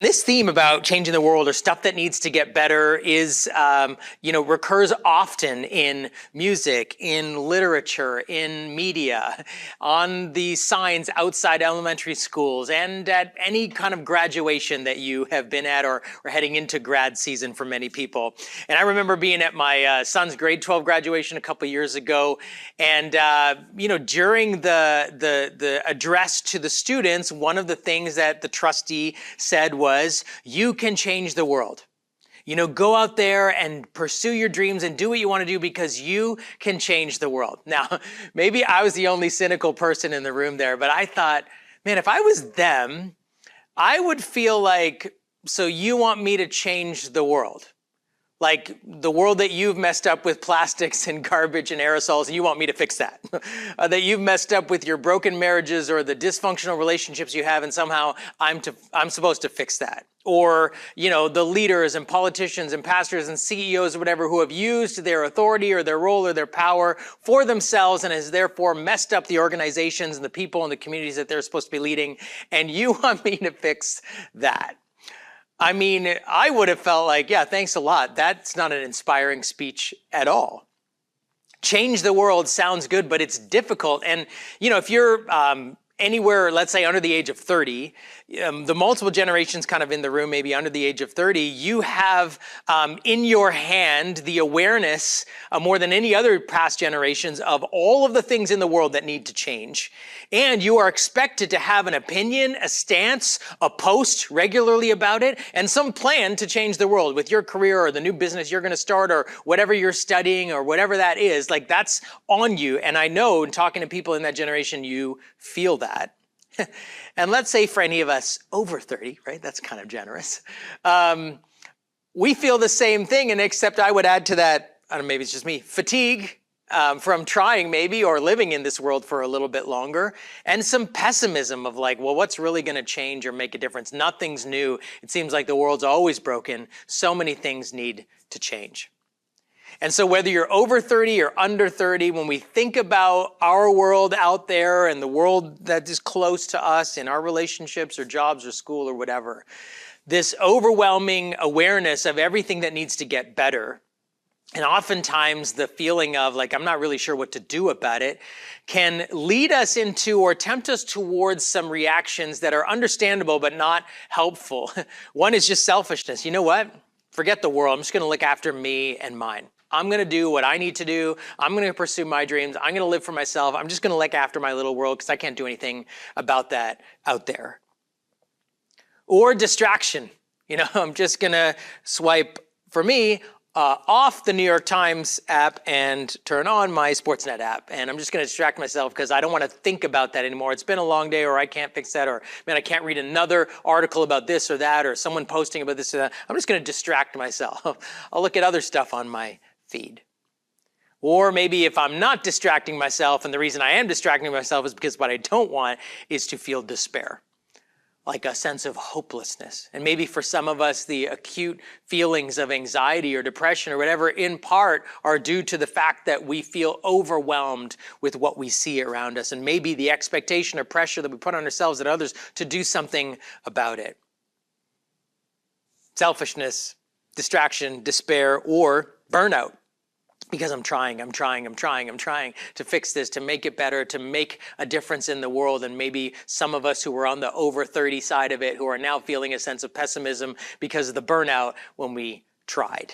This theme about changing the world or stuff that needs to get better is, recurs often in music, in literature, in media, on the signs outside elementary schools, and at any kind of graduation that you have been at or heading into grad season for many people. And I remember being at my son's grade 12 graduation a couple years ago, and during the address to the students, one of the things that the trustee said was, you can change the world. Go out there and pursue your dreams and do what you want to do because you can change the world. Now, maybe I was the only cynical person in the room there, but I thought, man, if I was them, I would feel like, so you want me to change the world? Like the world that you've messed up with plastics and garbage and aerosols, and you want me to fix that. That you've messed up with your broken marriages or the dysfunctional relationships you have, and somehow I'm supposed to fix that. Or, the leaders and politicians and pastors and CEOs or whatever who have used their authority or their role or their power for themselves and has therefore messed up the organizations and the people and the communities that they're supposed to be leading, and you want me to fix that. I mean, I would have felt like, yeah, thanks a lot. That's not an inspiring speech at all. Change the world sounds good, but it's difficult. And, if you're anywhere, let's say under the age of 30, the multiple generations kind of in the room, maybe under the age of 30, you have in your hand the awareness more than any other past generations of all of the things in the world that need to change. And you are expected to have an opinion, a stance, a post regularly about it, and some plan to change the world with your career or the new business you're going to start or whatever you're studying or whatever that is. Like that's on you. And I know in talking to people in that generation, you feel that. And let's say for any of us over 30, right? That's kind of generous. We feel the same thing, and except I would add to that, I don't know, maybe it's just me, fatigue from trying maybe or living in this world for a little bit longer, and some pessimism of like, well, what's really going to change or make a difference? Nothing's new. It seems like the world's always broken. So many things need to change. And so whether you're over 30 or under 30, when we think about our world out there and the world that is close to us in our relationships or jobs or school or whatever, this overwhelming awareness of everything that needs to get better, and oftentimes the feeling of like, I'm not really sure what to do about it, can lead us into or tempt us towards some reactions that are understandable but not helpful. One is just selfishness. You know what? Forget the world. I'm just going to look after me and mine. I'm going to do what I need to do. I'm going to pursue my dreams. I'm going to live for myself. I'm just going to look after my little world because I can't do anything about that out there. Or distraction. I'm just going to swipe, for me, off the New York Times app and turn on my Sportsnet app. And I'm just going to distract myself because I don't want to think about that anymore. It's been a long day, or I can't fix that, or man, I can't read another article about this or that, or someone posting about this or that. I'm just going to distract myself. I'll look at other stuff on my feed. Or maybe if I'm not distracting myself, and the reason I am distracting myself is because what I don't want is to feel despair, like a sense of hopelessness. And maybe for some of us, the acute feelings of anxiety or depression or whatever, in part, are due to the fact that we feel overwhelmed with what we see around us, and maybe the expectation or pressure that we put on ourselves and others to do something about it. Selfishness, distraction, despair, or burnout. Because I'm trying to fix this, to make it better, to make a difference in the world. And maybe some of us who were on the over 30 side of it who are now feeling a sense of pessimism because of the burnout when we tried.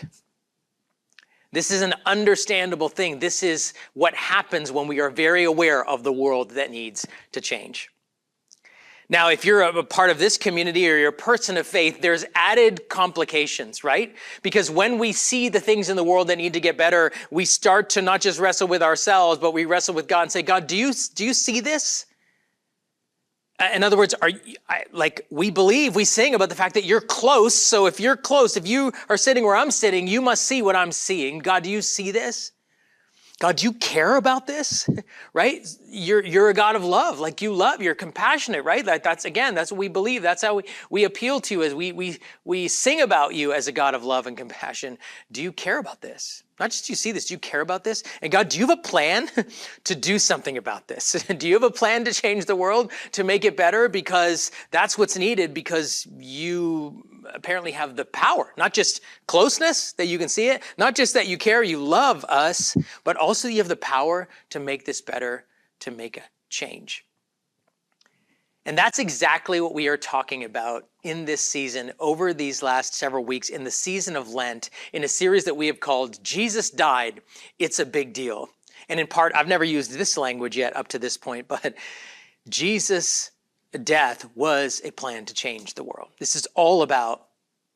This is an understandable thing. This is what happens when we are very aware of the world that needs to change. Now, if you're a part of this community or you're a person of faith, there's added complications, right? Because when we see the things in the world that need to get better, we start to not just wrestle with ourselves, but we wrestle with God and say, God, do you see this? In other words, we sing about the fact that you're close. So if you're close, if you are sitting where I'm sitting, you must see what I'm seeing. God, do you see this? God, do you care about this? Right? You're a God of love. Like you love, you're compassionate, right? That's what we believe. That's how we appeal to you as we sing about you as a God of love and compassion. Do you care about this? Not just do you see this, do you care about this? And God, do you have a plan to do something about this? Do you have a plan to change the world, to make it better? Because that's what's needed, because you apparently have the power, not just closeness that you can see it, not just that you care, you love us, but also you have the power to make this better, to make a change. And that's exactly what we are talking about in this season, over these last several weeks, in the season of Lent, in a series that we have called Jesus Died, It's a Big Deal. And in part, I've never used this language yet up to this point, but Jesus' death was a plan to change the world. This is all about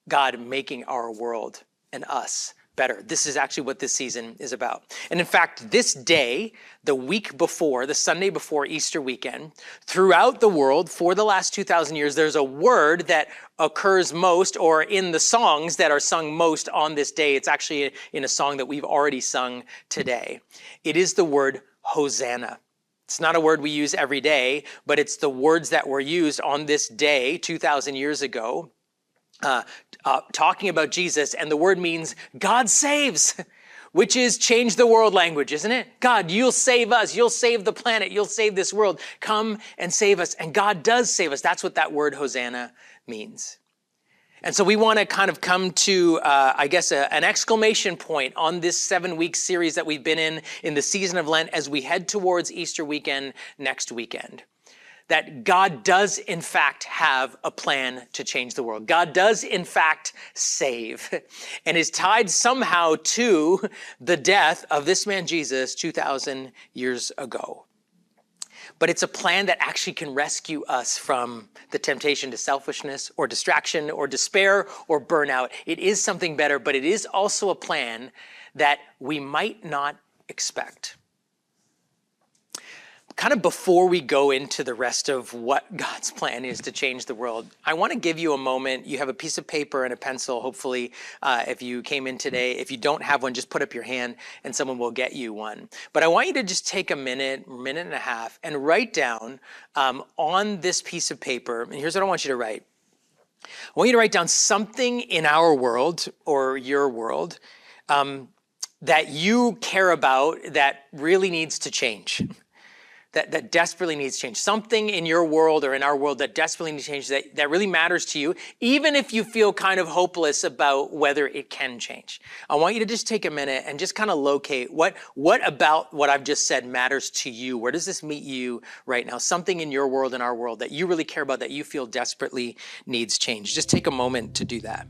God making our world and us better. This is actually what this season is about. And in fact, this day, the week before, the Sunday before Easter weekend, throughout the world for the last 2,000 years, there's a word that occurs most, or in the songs that are sung most on this day. It's actually in a song that we've already sung today. It is the word Hosanna. It's not a word we use every day, but it's the words that were used on this day 2,000 years ago, talking about Jesus, and the word means God saves, which is change the world language, isn't it? God, you'll save us. You'll save the planet. You'll save this world. Come and save us. And God does save us. That's what that word Hosanna means. And so we want to kind of come to, an exclamation point on this 7-week series that we've been in the season of Lent as we head towards Easter weekend next weekend. That God does, in fact, have a plan to change the world. God does, in fact, save, and is tied somehow to the death of this man, Jesus, 2,000 years ago. But it's a plan that actually can rescue us from the temptation to selfishness or distraction or despair or burnout. It is something better, but it is also a plan that we might not expect. Kind of before we go into the rest of what God's plan is to change the world, I want to give you a moment. You have a piece of paper and a pencil, hopefully, if you came in today. If you don't have one, just put up your hand and someone will get you one. But I want you to just take a minute and a half, and write down on this piece of paper, and here's what I want you to write. I want you to write down something in our world or your world that you care about that really needs to change. That desperately needs change. Something in your world or in our world that desperately needs change, that really matters to you, even if you feel kind of hopeless about whether it can change. I want you to just take a minute and just kind of locate what about what I've just said matters to you. Where does this meet you right now? Something in your world and our world that you really care about, that you feel desperately needs change. Just take a moment to do that.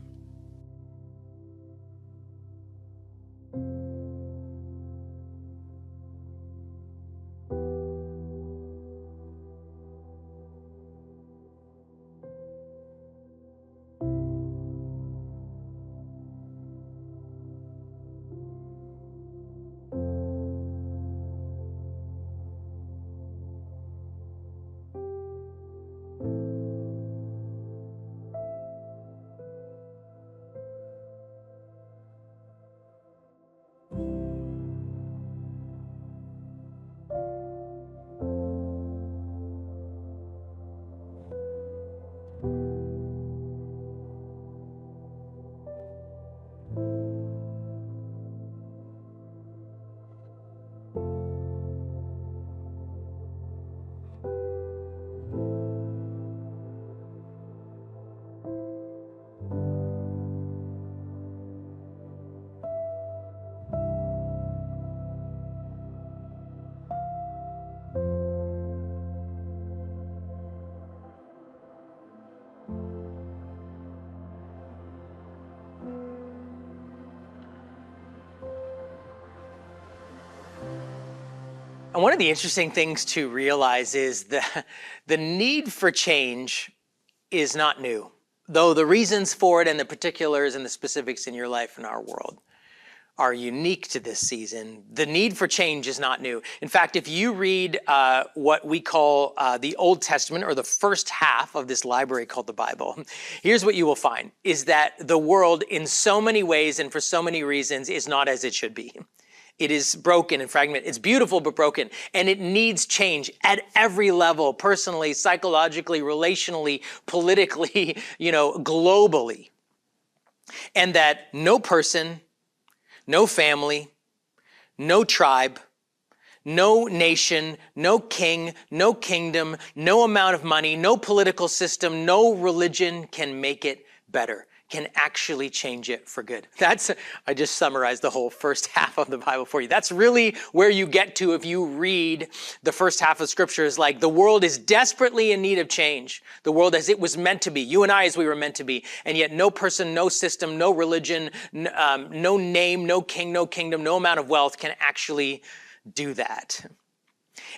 And one of the interesting things to realize is the need for change is not new, though the reasons for it and the particulars and the specifics in your life and our world are unique to this season. The need for change is not new. In fact, if you read what we call the Old Testament, or the first half of this library called the Bible, here's what you will find, is that the world in so many ways and for so many reasons is not as it should be. It is broken and fragmented. It's beautiful but broken. And it needs change at every level, personally, psychologically, relationally, politically, globally. And that no person, no family, no tribe, no nation, no king, no kingdom, no amount of money, no political system, no religion can make it better, can actually change it for good. I just summarized the whole first half of the Bible for you. That's really where you get to if you read the first half of Scripture. Is like the world is desperately in need of change. The world as it was meant to be. You and I as we were meant to be. And yet no person, no system, no religion, no name, no king, no kingdom, no amount of wealth can actually do that.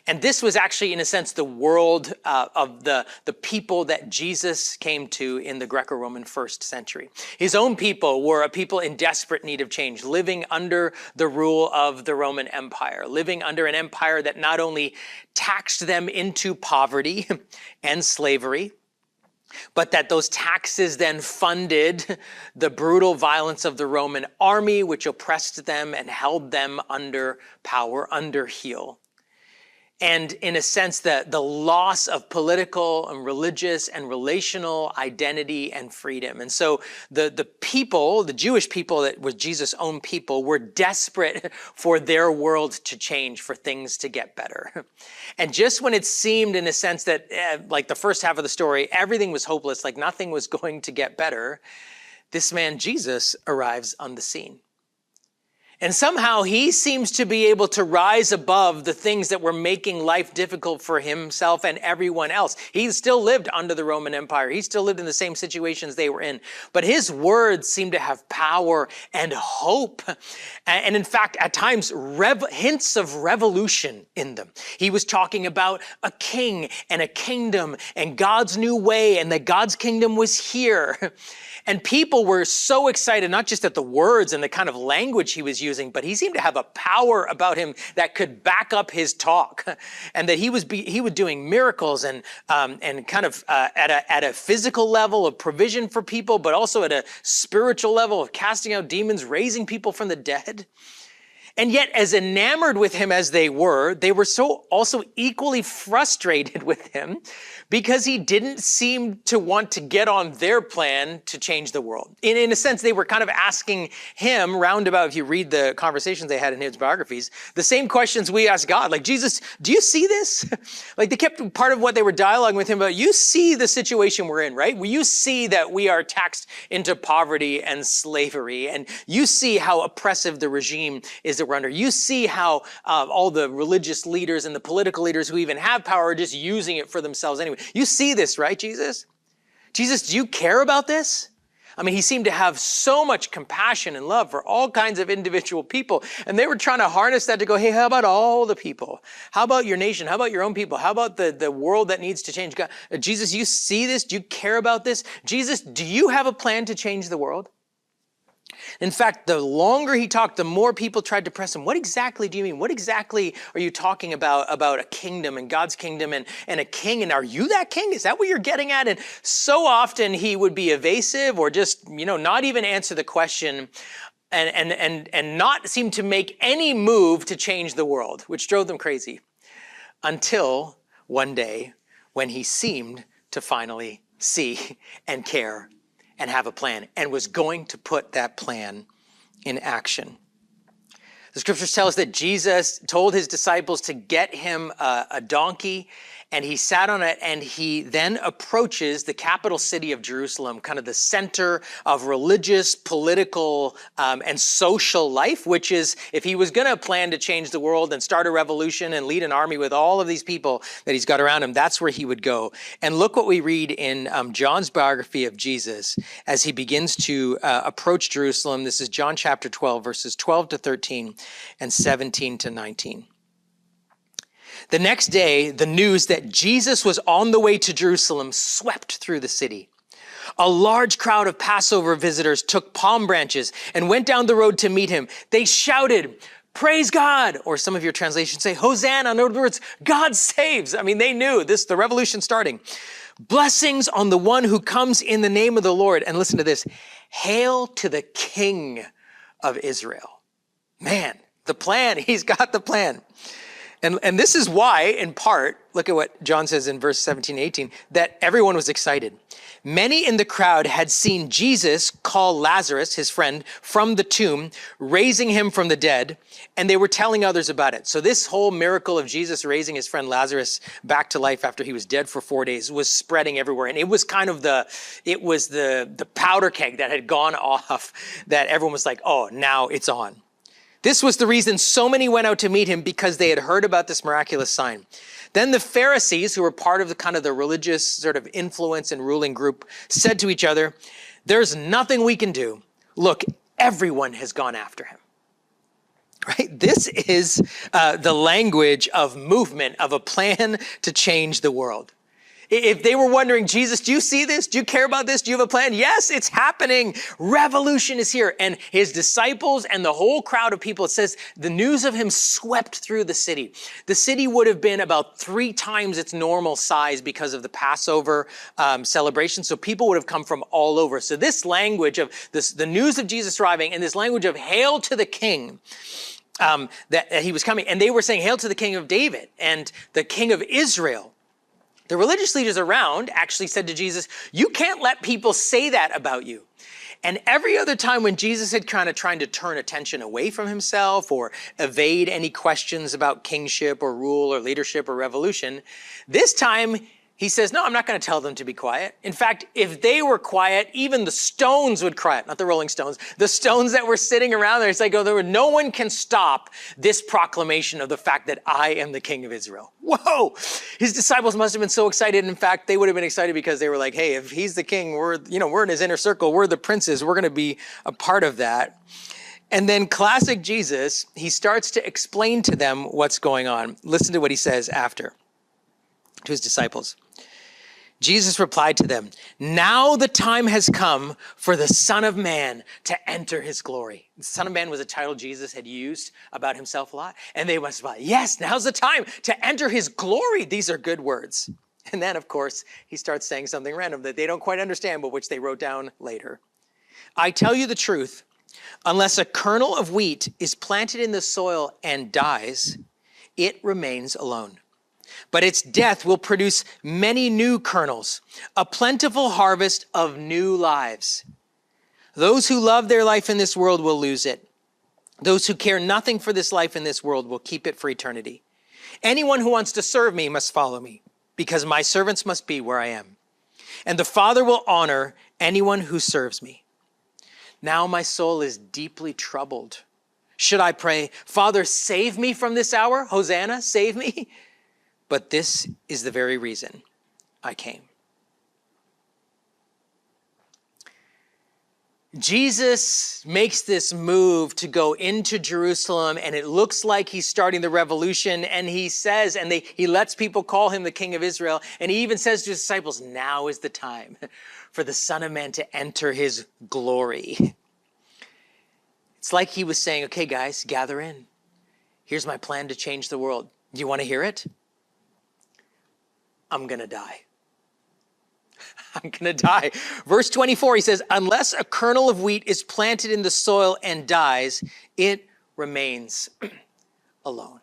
And this was actually, in a sense, the world of the people that Jesus came to in the Greco-Roman first century. His own people were a people in desperate need of change, living under the rule of the Roman Empire, living under an empire that not only taxed them into poverty and slavery, but that those taxes then funded the brutal violence of the Roman army, which oppressed them and held them under power, under heel. And in a sense, the loss of political and religious and relational identity and freedom. And so the people, the Jewish people that was Jesus' own people, were desperate for their world to change, for things to get better. And just when it seemed, in a sense, that like the first half of the story, everything was hopeless, like nothing was going to get better, this man Jesus arrives on the scene. And somehow he seems to be able to rise above the things that were making life difficult for himself and everyone else. He still lived under the Roman Empire. He still lived in the same situations they were in. But his words seem to have power and hope. And in fact, at times, hints of revolution in them. He was talking about a king and a kingdom and God's new way, and that God's kingdom was here. And people were so excited, not just at the words and the kind of language he was using, but he seemed to have a power about him that could back up his talk, and that he was doing miracles and kind of at a physical level of provision for people, but also at a spiritual level of casting out demons, raising people from the dead. And yet, as enamored with him as they were so also equally frustrated with him because he didn't seem to want to get on their plan to change the world. In a sense, they were kind of asking him roundabout, if you read the conversations they had in his biographies, the same questions we ask God. Like, Jesus, do you see this? Like, they kept part of what they were dialoguing with him about. You see the situation we're in, right? Well, you see that we are taxed into poverty and slavery, and you see how oppressive the regime is that we're under. You see how all the religious leaders and the political leaders who even have power are just using it for themselves anyway. You see this, right, Jesus? Jesus, do you care about this? I mean, he seemed to have so much compassion and love for all kinds of individual people. And they were trying to harness that to go, hey, how about all the people? How about your nation? How about your own people? How about the world that needs to change? God, Jesus, you see this? Do you care about this? Jesus, do you have a plan to change the world? In fact, the longer he talked, the more people tried to press him. What exactly do you mean? What exactly are you talking about a kingdom and God's kingdom and a king? And are you that king? Is that what you're getting at? And so often he would be evasive or just, not even answer the question and not seem to make any move to change the world, which drove them crazy. Until one day when he seemed to finally see and care and have a plan, and was going to put that plan in action. The scriptures tell us that Jesus told his disciples to get him a donkey, and he sat on it, and he then approaches the capital city of Jerusalem, kind of the center of religious, political, and social life, which is, if he was going to plan to change the world and start a revolution and lead an army with all of these people that he's got around him, that's where he would go. And look what we read in John's biography of Jesus as he begins to approach Jerusalem. This is John chapter 12, verses 12 to 13 and 17 to 19. The next day, the news that Jesus was on the way to Jerusalem swept through the city. A large crowd of Passover visitors took palm branches and went down the road to meet him. They shouted, "Praise God," or some of your translations say, "Hosanna." In other words, God saves. I mean, they knew this, the revolution starting. "Blessings on the one who comes in the name of the Lord." And listen to this, "Hail to the King of Israel." Man, The plan, he's got the plan. And this is why, in part, look at what John says in verse 17, 18, that everyone was excited. Many in the crowd had seen Jesus call Lazarus, his friend, from the tomb, raising him from the dead, and they were telling others about it. So this whole miracle of Jesus raising his friend Lazarus back to life after he was dead for 4 days was spreading everywhere. And it was kind of the powder keg that had gone off that everyone was like, oh, now it's on. This was the reason so many went out to meet him, because they had heard about this miraculous sign. Then the Pharisees, who were part of the religious sort of influence and ruling group, said to each other, there's nothing we can do. Look, everyone has gone after him. Right? This is the language of movement, of a plan to change the world. If they were wondering, Jesus, do you see this? Do you care about this? Do you have a plan? Yes, it's happening. Revolution is here. And his disciples and the whole crowd of people, it says the news of him swept through the city. The city would have been about 3 times its normal size because of the Passover celebration. So people would have come from all over. So this language of the news of Jesus arriving, and this language of hail to the king, that he was coming. And they were saying, hail to the king of David and the king of Israel. The religious leaders around actually said to Jesus, you can't let people say that about you. And every other time when Jesus had kind of trying to turn attention away from himself or evade any questions about kingship or rule or leadership or revolution, this time he says, no, I'm not going to tell them to be quiet. In fact, if they were quiet, even the stones would cry out, not the Rolling Stones, the stones that were sitting around there. It's like, no one can stop this proclamation of the fact that I am the king of Israel. Whoa! His disciples must have been so excited. In fact, they would have been excited because they were like, hey, if he's the king, we're in his inner circle. We're the princes. We're going to be a part of that. And then classic Jesus, he starts to explain to them what's going on. Listen to what he says after to his disciples. Jesus replied to them, now the time has come for the Son of Man to enter his glory. The Son of Man was a title Jesus had used about himself a lot. And they must have thought, yes, now's the time to enter his glory. These are good words. And then, of course, he starts saying something random that they don't quite understand, but which they wrote down later. I tell you the truth, unless a kernel of wheat is planted in the soil and dies, it remains alone. But its death will produce many new kernels, a plentiful harvest of new lives. Those who love their life in this world will lose it. Those who care nothing for this life in this world will keep it for eternity. Anyone who wants to serve me must follow me, because my servants must be where I am. And the Father will honor anyone who serves me. Now my soul is deeply troubled. Should I pray, Father, save me from this hour? Hosanna, save me. But this is the very reason I came. Jesus makes this move to go into Jerusalem, and it looks like he's starting the revolution. And he says, he lets people call him the King of Israel. And he even says to his disciples, now is the time for the Son of Man to enter his glory. It's like he was saying, okay, guys, gather in. Here's my plan to change the world. Do you want to hear it? I'm going to die. I'm going to die. Verse 24, he says, unless a kernel of wheat is planted in the soil and dies, it remains alone.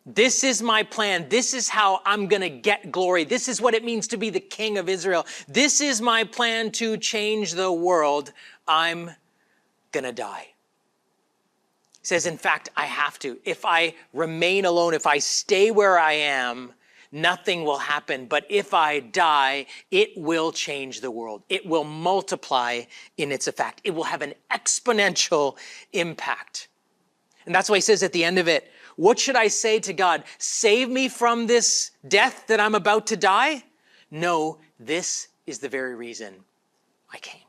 This is my plan. This is how I'm going to get glory. This is what it means to be the King of Israel. This is my plan to change the world. I'm going to die. He says, in fact, I have to. If I remain alone, if I stay where I am, nothing will happen. But if I die, it will change the world. It will multiply in its effect. It will have an exponential impact. And that's why he says at the end of it, what should I say to God? Save me from this death that I'm about to die? No, this is the very reason I came.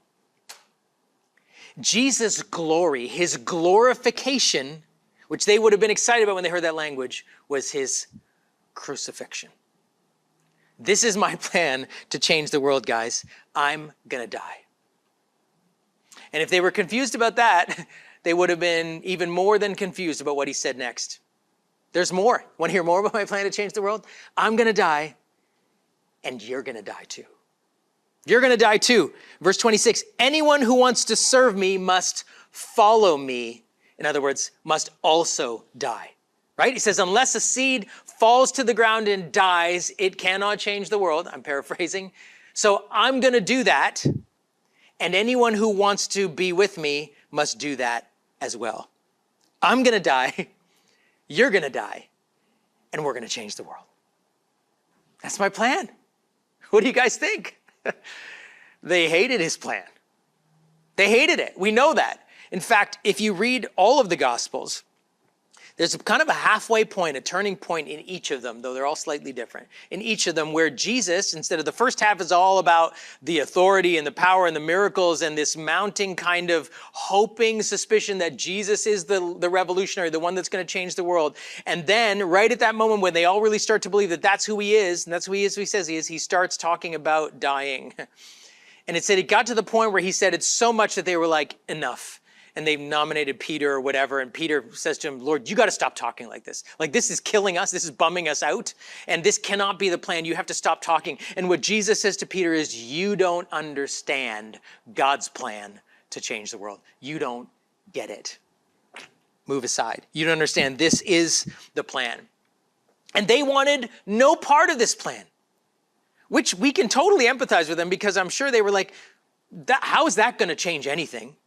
Jesus' glory, his glorification, which they would have been excited about when they heard that language, was his crucifixion. This is my plan to change the world, guys. I'm going to die. And if they were confused about that, they would have been even more than confused about what he said next. There's more. Want to hear more about my plan to change the world? I'm going to die, and you're going to die too. You're going to die too. Verse 26, anyone who wants to serve me must follow me. in other words, must also die, right? He says, unless a seed falls to the ground and dies, it cannot change the world. I'm paraphrasing. So I'm going to do that. And anyone who wants to be with me must do that as well. I'm going to die. You're going to die. And we're going to change the world. That's my plan. What do you guys think? They hated his plan. They hated it. We know that. In fact, if you read all of the Gospels, there's kind of a halfway point, a turning point in each of them, though they're all slightly different. In each of them where Jesus, instead of the first half is all about the authority and the power and the miracles and this mounting kind of hoping suspicion that Jesus is the revolutionary, the one that's going to change the world. And then right at that moment when they all really start to believe that that's who he is, and that's who he is, who he says he is, he starts talking about dying. And it said it got to the point where he said it's so much that they were like, enough. And they nominated Peter or whatever. And Peter says to him, Lord, you got to stop talking like this. Like, this is killing us. This is bumming us out. And this cannot be the plan. You have to stop talking. And what Jesus says to Peter is, you don't understand God's plan to change the world. You don't get it. Move aside. You don't understand. This is the plan. And they wanted no part of this plan, which we can totally empathize with them because I'm sure they were like, how is that going to change anything?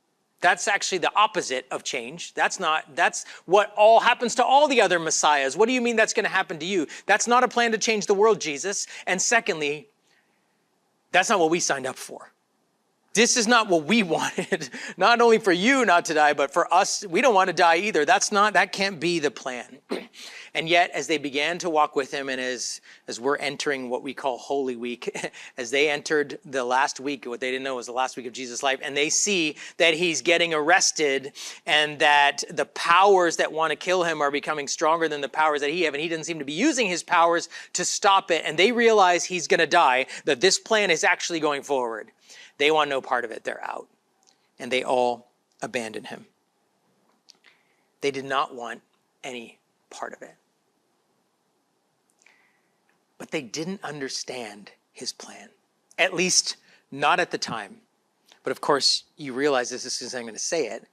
That's actually the opposite of change. That's what all happens to all the other messiahs. What do you mean that's going to happen to you? That's not a plan to change the world, Jesus. And secondly, that's not what we signed up for. This is not what we wanted. Not only for you not to die, but for us, we don't want to die either. That can't be the plan. And yet, as they began to walk with him, and as we're entering what we call Holy Week, as they entered the last week, what they didn't know was the last week of Jesus' life, and they see that he's getting arrested and that the powers that want to kill him are becoming stronger than the powers that he have, and he doesn't seem to be using his powers to stop it, and they realize he's going to die, that this plan is actually going forward. They want no part of it. They're out. And they all abandon him. They did not want any part of it. But they didn't understand his plan, at least not at the time. But of course, you realize this as soon as I'm going to say it.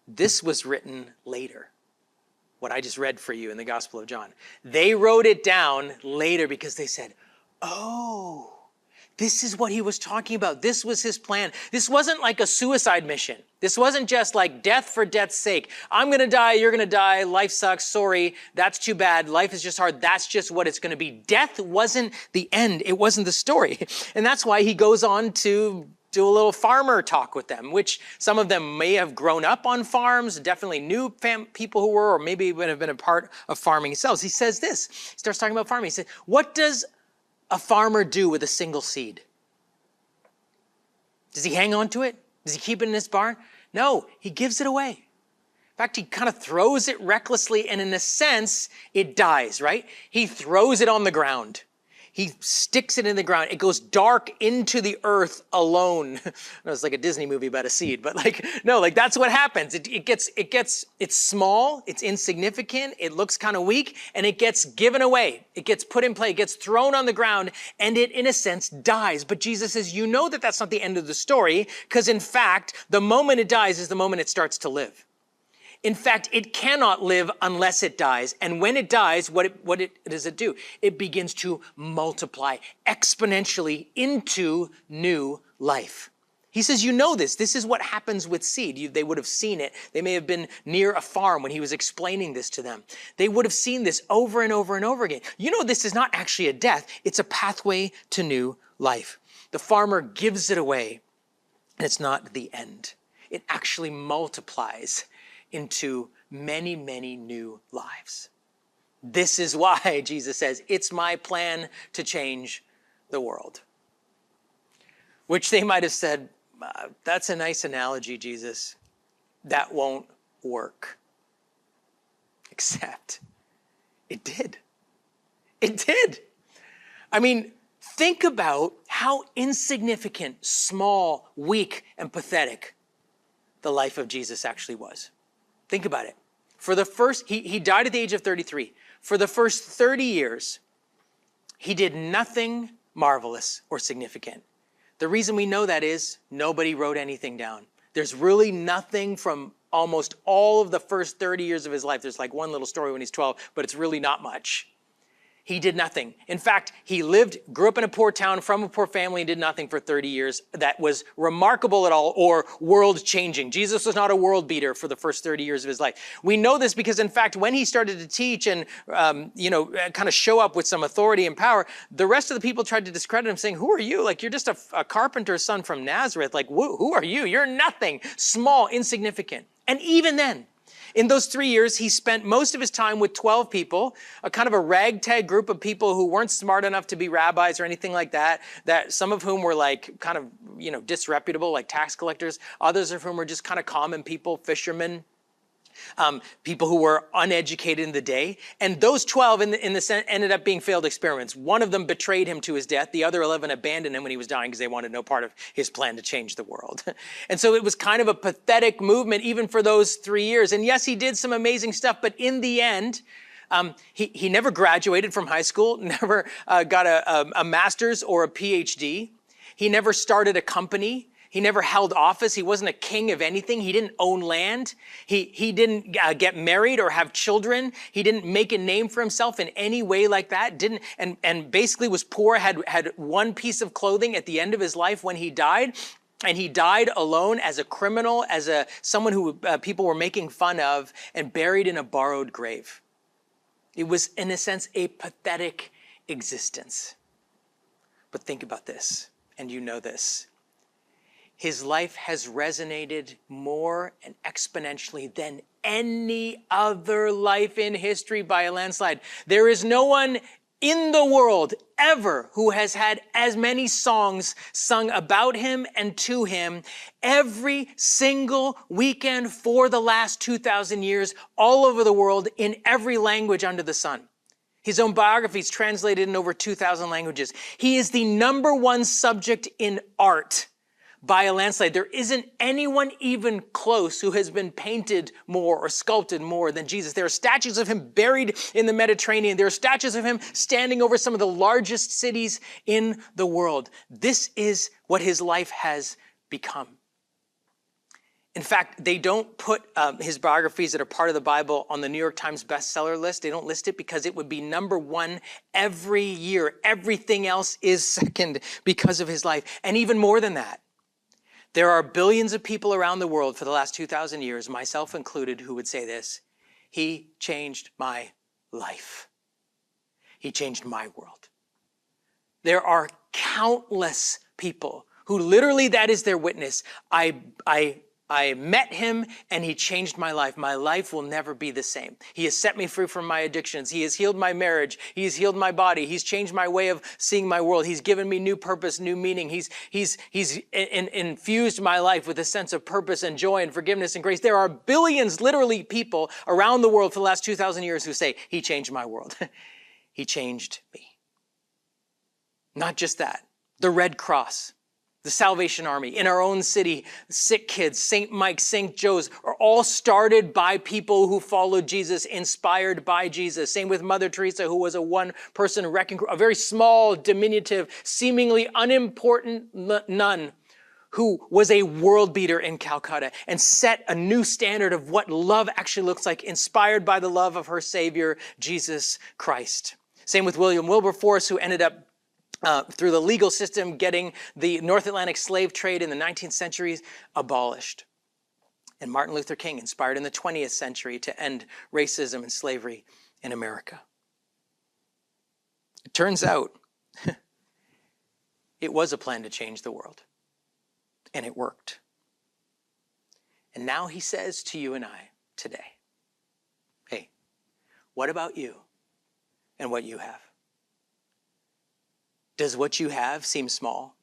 This was written later, what I just read for you in the Gospel of John. They wrote it down later because they said, oh, this is what he was talking about. This was his plan. This wasn't like a suicide mission. This wasn't just like death for death's sake. I'm going to die. You're going to die. Life sucks. Sorry. That's too bad. Life is just hard. That's just what it's going to be. Death wasn't the end. It wasn't the story. And that's why he goes on to do a little farmer talk with them, which some of them may have grown up on farms, definitely knew people who were, or maybe even have been a part of farming themselves. He says this. He starts talking about farming. He says, what does a farmer do with a single seed? Does he hang on to it? Does he keep it in his barn? No, he gives it away. In fact, he kind of throws it recklessly, and in a sense, it dies, right? He throws it on the ground. He sticks it in the ground. It goes dark into the earth alone. It's like a Disney movie about a seed, but that's what happens. It's small, it's insignificant, it looks kind of weak, and it gets given away. It gets put in play, it gets thrown on the ground, and it, in a sense, dies. But Jesus says, you know that that's not the end of the story, because in fact, the moment it dies is the moment it starts to live. In fact, it cannot live unless it dies. And when it dies, what does it do? It begins to multiply exponentially into new life. He says, you know this. This is what happens with seed. They would have seen it. They may have been near a farm when he was explaining this to them. They would have seen this over and over and over again. You know, this is not actually a death. It's a pathway to new life. The farmer gives it away, and it's not the end. It actually multiplies into many, many new lives. This is why Jesus says, it's my plan to change the world. Which they might have said, that's a nice analogy, Jesus. That won't work. Except it did. It did. I mean, think about how insignificant, small, weak, and pathetic the life of Jesus actually was. Think about it. For the first, he died at the age of 33. For the first 30 years, he did nothing marvelous or significant. The reason we know that is nobody wrote anything down. There's really nothing from almost all of the first 30 years of his life. There's like one little story when he's 12, but it's really not much. He did nothing. In fact, he grew up in a poor town from a poor family and did nothing for 30 years that was remarkable at all or world-changing. Jesus was not a world beater for the first 30 years of his life. We know this because, in fact, when he started to teach and, kind of show up with some authority and power, the rest of the people tried to discredit him, saying, who are you? Like, you're just a carpenter's son from Nazareth. Like, who are you? You're nothing. Small, insignificant. And even then, in those 3 years, he spent most of his time with 12 people, a kind of a ragtag group of people who weren't smart enough to be rabbis or anything like that some of whom were like kind of, disreputable, like tax collectors. Others of whom were just kind of common people, fishermen, people who were uneducated in the day. And those 12 in the sense ended up being failed experiments. One of them betrayed him to his death. The other 11 abandoned him when he was dying because they wanted no part of his plan to change the world. And so it was kind of a pathetic movement even for those 3 years. And yes, he did some amazing stuff, but in the end, he never graduated from high school, never got a master's or a PhD. He never started a company. He never held office. He wasn't a king of anything. He didn't own land. He didn't get married or have children. He didn't make a name for himself in any way like that. And basically was poor, had one piece of clothing at the end of his life when he died. And he died alone as a criminal, as someone who people were making fun of, and buried in a borrowed grave. It was, in a sense, a pathetic existence. But think about this, and you know this. His life has resonated more and exponentially than any other life in history by a landslide. There is no one in the world ever who has had as many songs sung about him and to him every single weekend for the last 2,000 years all over the world in every language under the sun. His own biography is translated in over 2,000 languages. He is the number one subject in art by a landslide. There isn't anyone even close who has been painted more or sculpted more than Jesus. There are statues of him buried in the Mediterranean. There are statues of him standing over some of the largest cities in the world. This is what his life has become. In fact, they don't put his biographies that are part of the Bible on the New York Times bestseller list. They don't list it because it would be number one every year. Everything else is second because of his life. And even more than that, there are billions of people around the world for the last 2,000 years, myself included, who would say this: he changed my life. He changed my world. There are countless people who literally that is their witness. I met him and he changed my life. My life will never be the same. He has set me free from my addictions. He has healed my marriage. He has healed my body. He's changed my way of seeing my world. He's given me new purpose, new meaning. He's infused my life with a sense of purpose and joy and forgiveness and grace. There are billions, literally, people around the world for the last 2,000 years who say, he changed my world. He changed me. Not just that. The Red Cross, the Salvation Army, in our own city, Sick Kids, St. Mike's, St. Joe's, are all started by people who followed Jesus, inspired by Jesus. Same with Mother Teresa, who was a one-person wrecking crew, a very small, diminutive, seemingly unimportant nun who was a world beater in Calcutta and set a new standard of what love actually looks like, inspired by the love of her Savior, Jesus Christ. Same with William Wilberforce, who ended up through the legal system, getting the North Atlantic slave trade in the 19th century abolished. And Martin Luther King, inspired in the 20th century to end racism and slavery in America. It turns out it was a plan to change the world, and it worked. And now he says to you and I today, hey, what about you and what you have? Does what you have seem small,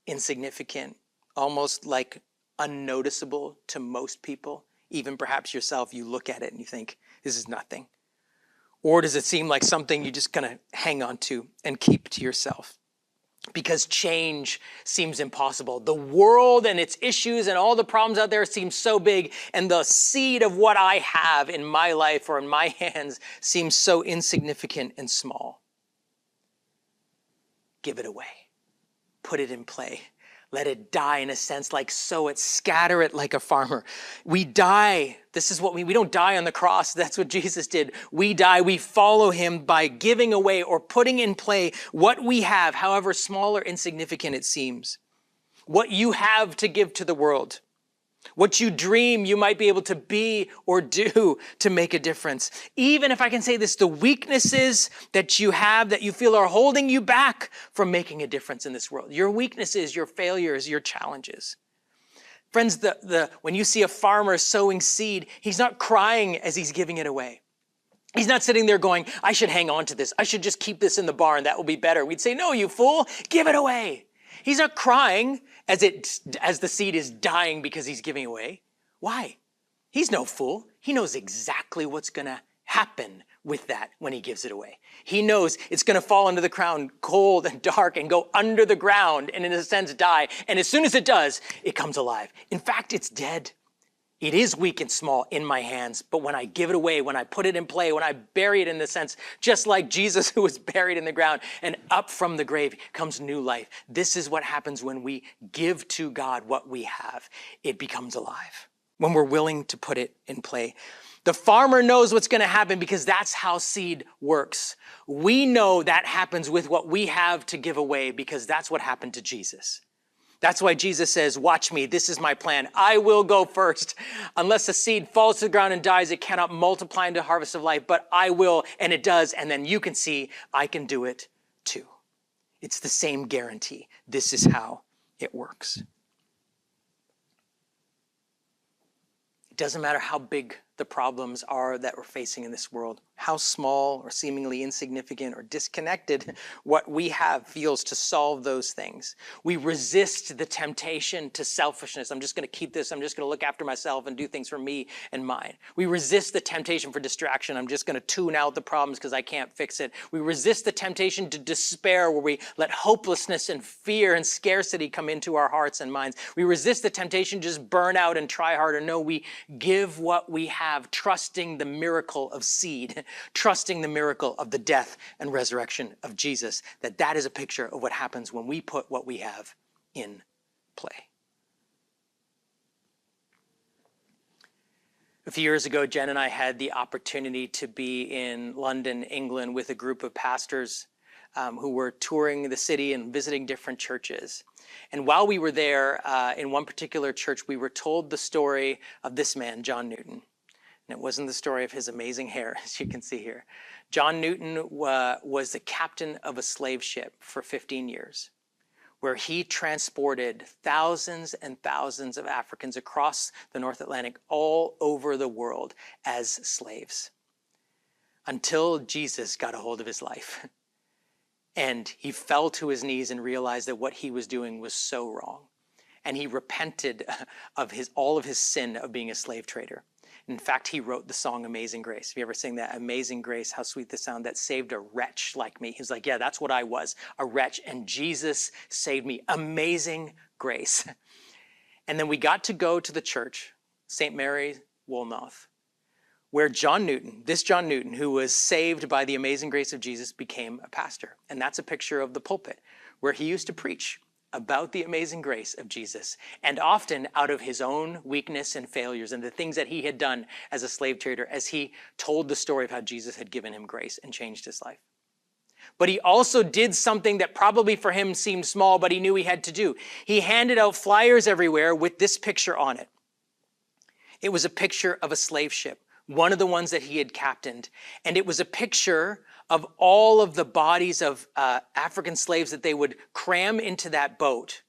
insignificant, almost like unnoticeable to most people? Even perhaps yourself, you look at it and you think, this is nothing. Or does it seem like something you're just going to hang on to and keep to yourself? Because change seems impossible. The world and its issues and all the problems out there seem so big, and the seed of what I have in my life or in my hands seems so insignificant and small. Give it away. Put it in play. Let it die in a sense, like sow it, scatter it like a farmer. We die. This is what we don't die on the cross. That's what Jesus did. We die. We follow him by giving away or putting in play what we have, however small or insignificant it seems. What you have to give to the world. What you dream you might be able to be or do to make a difference. Even if I can say this, the weaknesses that you have that you feel are holding you back from making a difference in this world. Your weaknesses, your failures, your challenges. Friends, when you see a farmer sowing seed, he's not crying as he's giving it away. He's not sitting there going, I should hang on to this. I should just keep this in the barn. That will be better. We'd say, no, you fool, give it away. He's not crying as the seed is dying because he's giving away. Why? He's no fool. He knows exactly what's going to happen with that when he gives it away. He knows it's going to fall into the ground cold and dark and go under the ground and in a sense die. And as soon as it does, it comes alive. In fact, it's dead. It is weak and small in my hands, but when I give it away, when I put it in play, when I bury it in the sense, just like Jesus who was buried in the ground and up from the grave comes new life. This is what happens when we give to God what we have. It becomes alive when we're willing to put it in play. The farmer knows what's going to happen because that's how seed works. We know that happens with what we have to give away because that's what happened to Jesus. That's why Jesus says, watch me, this is my plan. I will go first. Unless the seed falls to the ground and dies, it cannot multiply into harvest of life, but I will, and it does. And then you can see I can do it too. It's the same guarantee. This is how it works. It doesn't matter how big the problems are that we're facing in this world, how small or seemingly insignificant or disconnected what we have feels to solve those things. We resist the temptation to selfishness. I'm just going to keep this. I'm just going to look after myself and do things for me and mine. We resist the temptation for distraction. I'm just going to tune out the problems because I can't fix it. We resist the temptation to despair where we let hopelessness and fear and scarcity come into our hearts and minds. We resist the temptation to just burn out and try harder. No, we give what we have, trusting the miracle of seed, trusting the miracle of the death and resurrection of Jesus, that is a picture of what happens when we put what we have in play. A few years ago, Jen and I had the opportunity to be in London, England, with a group of pastors who were touring the city and visiting different churches. And while we were there, in one particular church, we were told the story of this man, John Newton. And it wasn't the story of his amazing hair, as you can see here. John Newton was the captain of a slave ship for 15 years, where he transported thousands and thousands of Africans across the North Atlantic all over the world as slaves, until Jesus got a hold of his life. And he fell to his knees and realized that what he was doing was so wrong. And he repented of all of his sin of being a slave trader. In fact, he wrote the song Amazing Grace. Have you ever sing that? Amazing Grace, how sweet the sound that saved a wretch like me. He was like, yeah, that's what I was, a wretch. And Jesus saved me. Amazing grace. And then we got to go to the church, St. Mary Woolnoth, where John Newton, this John Newton, who was saved by the amazing grace of Jesus, became a pastor. And that's a picture of the pulpit, where he used to preach about the amazing grace of Jesus, and often out of his own weakness and failures and the things that he had done as a slave trader, as he told the story of how Jesus had given him grace and changed his life. But he also did something that probably for him seemed small, but he knew he had to do. He handed out flyers everywhere with this picture on it. It was a picture of a slave ship, one of the ones that he had captained. And it was a picture of all of the bodies of African slaves that they would cram into that boat.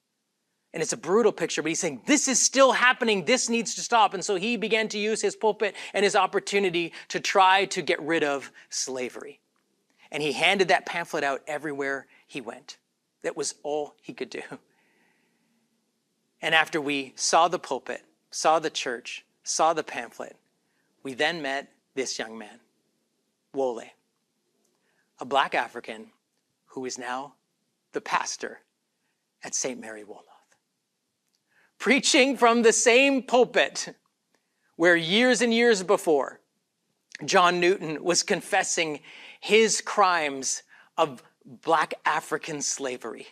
And it's a brutal picture, but he's saying, this is still happening. This needs to stop. And so he began to use his pulpit and his opportunity to try to get rid of slavery. And he handed that pamphlet out everywhere he went. That was all he could do. And after we saw the pulpit, saw the church, saw the pamphlet, we then met this young man, Wole, a black African who is now the pastor at St. Mary Woolnoth, preaching from the same pulpit where years and years before, John Newton was confessing his crimes of black African slavery,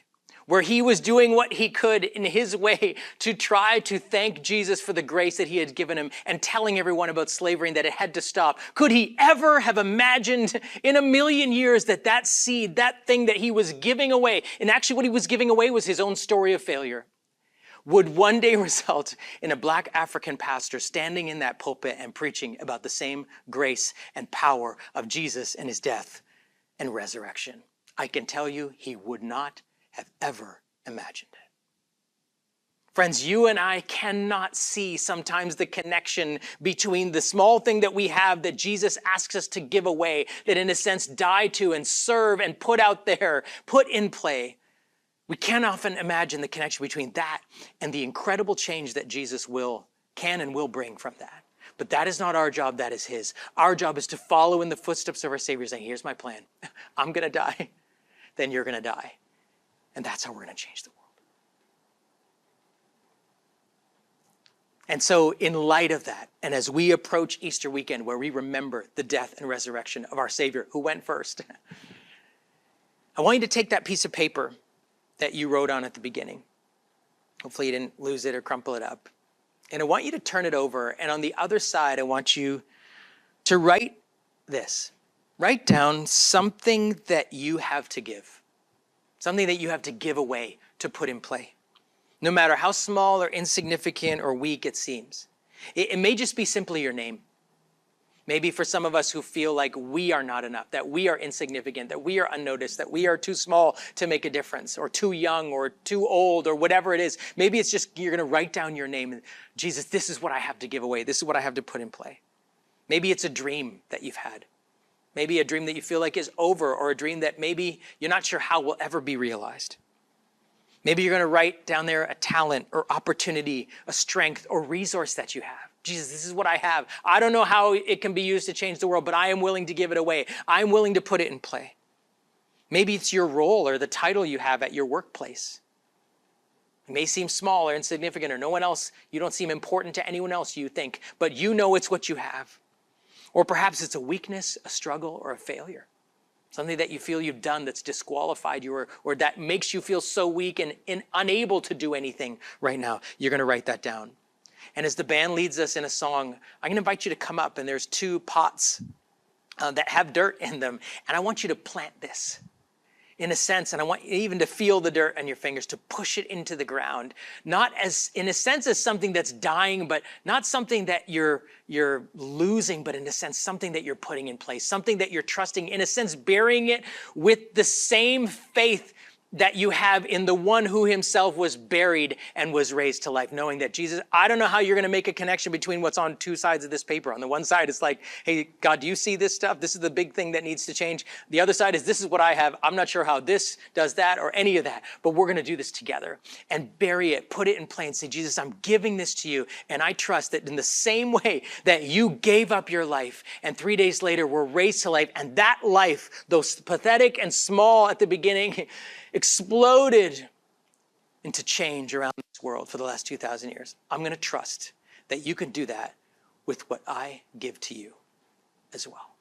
where he was doing what he could in his way to try to thank Jesus for the grace that he had given him and telling everyone about slavery and that it had to stop. Could he ever have imagined in a million years that that seed, that thing that he was giving away, and actually what he was giving away was his own story of failure, would one day result in a black African pastor standing in that pulpit and preaching about the same grace and power of Jesus and his death and resurrection? I can tell you he would not have ever imagined it. Friends, you and I cannot see sometimes the connection between the small thing that we have that Jesus asks us to give away, that in a sense die to and serve and put out there, put in play. We can't often imagine the connection between that and the incredible change that Jesus can and will bring from that. But that is not our job, that is his. Our job is to follow in the footsteps of our Savior, saying, here's my plan. I'm going to die, then you're going to die. And that's how we're going to change the world. And so in light of that, and as we approach Easter weekend, where we remember the death and resurrection of our Savior who went first, I want you to take that piece of paper that you wrote on at the beginning. Hopefully you didn't lose it or crumple it up. And I want you to turn it over. And on the other side, I want you to write this. Write down something that you have to give. Something that you have to give away to put in play. No matter how small or insignificant or weak it seems. It may just be simply your name. Maybe for some of us who feel like we are not enough, that we are insignificant, that we are unnoticed, that we are too small to make a difference, or too young, or too old, or whatever it is. Maybe it's just you're going to write down your name and, Jesus, this is what I have to give away. This is what I have to put in play. Maybe it's a dream that you've had. Maybe a dream that you feel like is over, or a dream that maybe you're not sure how will ever be realized. Maybe you're going to write down there a talent or opportunity, a strength or resource that you have. Jesus, this is what I have. I don't know how it can be used to change the world, but I am willing to give it away. I'm willing to put it in play. Maybe it's your role or the title you have at your workplace. It may seem small or insignificant or no one else, you don't seem important to anyone else, you think, but you know it's what you have. Or perhaps it's a weakness, a struggle, or a failure. Something that you feel you've done that's disqualified you or that makes you feel so weak and unable to do anything right now. You're going to write that down. And as the band leads us in a song, I'm going to invite you to come up, and there's 2 pots that have dirt in them. And I want you to plant this in a sense, and I want you even to feel the dirt on your fingers, to push it into the ground. Not as, in a sense, as something that's dying, but not something that you're losing, but in a sense, something that you're putting in place, something that you're trusting, in a sense, burying it with the same faith that you have in the one who himself was buried and was raised to life, knowing that Jesus, I don't know how you're going to make a connection between what's on 2 sides of this paper. On the one side, it's like, hey, God, do you see this stuff? This is the big thing that needs to change. The other side is, this is what I have. I'm not sure how this does that or any of that, but we're going to do this together and bury it, put it in plain, say, Jesus, I'm giving this to you. And I trust that in the same way that you gave up your life and 3 days later were raised to life, and that life, though pathetic and small at the beginning, exploded into change around this world for the last 2,000 years. I'm going to trust that you can do that with what I give to you as well.